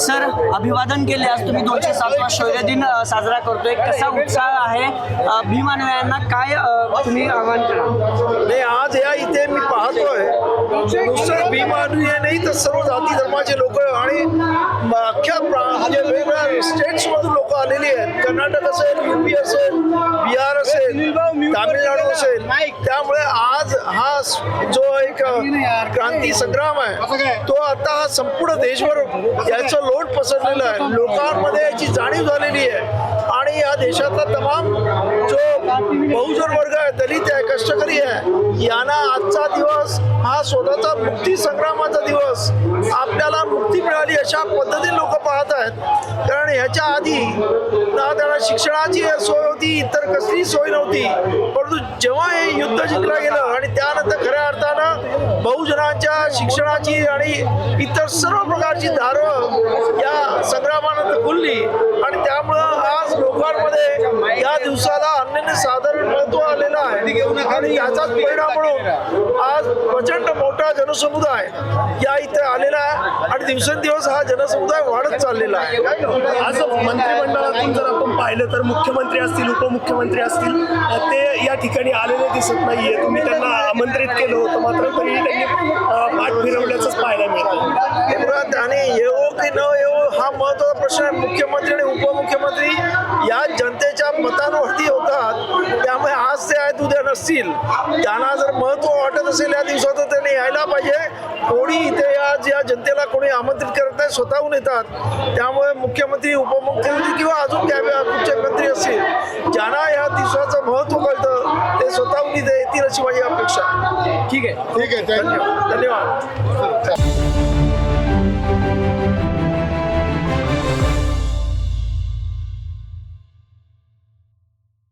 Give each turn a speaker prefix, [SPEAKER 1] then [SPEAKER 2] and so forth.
[SPEAKER 1] Sir, अभिवादन केले. आज तुम्ही 207वा शौर्य दिन साजरा करतोय. कसा उत्साह आहे भीमान्वयांना? काय तुम्ही आवाहन करा?
[SPEAKER 2] नाही, आज या इथे मी पाहतोय नुसतं भीमान्वय नाही तर सर्व जाती धर्माचे लोक आणि अख्ख्या म्हणजे वेगवेगळ्या स्टेट्स मधून लोक आलेली आहेत. कर्नाटक असेल, UP असेल, बिहार असेल, तामिळनाडू असेल. त्यामुळे आज हा जो एक क्रांती संग्राम आहे तो आता हा संपूर्ण देशभर याचं लोट पसरलेलं आहे. लोकांमध्ये याची जाणीव झालेली आहे आणि या देशातला तमाम जो बहुजन वर्ग आहे, दलित आहे, कष्टकरी आहे, यांना आजचा दिवस हा स्वतःचा मुक्ती संग्रामाचा दिवस, आपल्याला मुक्ती मिळाली अशा पद्धतीने लोक पाहत आहेत. कारण ह्याच्या आधी ना त्यांना शिक्षणाची सोय होती, इतर कसलीही सोय नव्हती. परंतु जेव्हा हे युद्ध जिंकलं गेलं आणि त्यानंतर खऱ्या अर्थानं बहुजनांच्या शिक्षणाची आणि इतर सर्व प्रकारची दारं या संग्रामानंतर खुलली आणि त्यामुळं आज लोकांमध्ये या दिवसाला अनन्यसाधारण महत्त्व आलेलं आहे आणि याचाच परिणाम म्हणून आज प्रचंड मोठा जनसमुदाय या इथे आलेला आहे आणि दिवसेंदिवस हा जनसमुदाय वाढत चाललेला आहे.
[SPEAKER 3] आज मंत्रिमंडळातून जर आपण पाहिलं तर मुख्यमंत्री असतील, उपमुख्यमंत्री असतील, ते या ठिकाणी आलेले दिसत नाहीये. तुम्ही त्यांना आमंत्रित केलं होतं, मात्र तरी त्यांनी पाठ फिरवल्याचंच पाहायला मिळतं.
[SPEAKER 2] त्याने येवो की न येवो हा महत्त्वाचा प्रश्न आहे. मुख्यमंत्री आणि उपमुख्यमंत्री या जनतेच्या मतांवरती होतात. त्यामुळे आज ते आहेत, उद्या नसतील. त्यांना जर महत्त्व वाटत असेल या दिवसात तर त्यांनी यायला पाहिजे. कोणी इथे आज या जनतेला कोणी आमंत्रित करत नाही, स्वतःहून येतात. त्यामुळे मुख्यमंत्री, उपमुख्यमंत्री किंवा अजून कुठचे मंत्री असतील, ज्यांना या दिवसाचं महत्त्व कळतं ते स्वतःहून इथे येतील अशी माझी अपेक्षा आहे.
[SPEAKER 1] ठीक आहे.
[SPEAKER 2] धन्यवाद.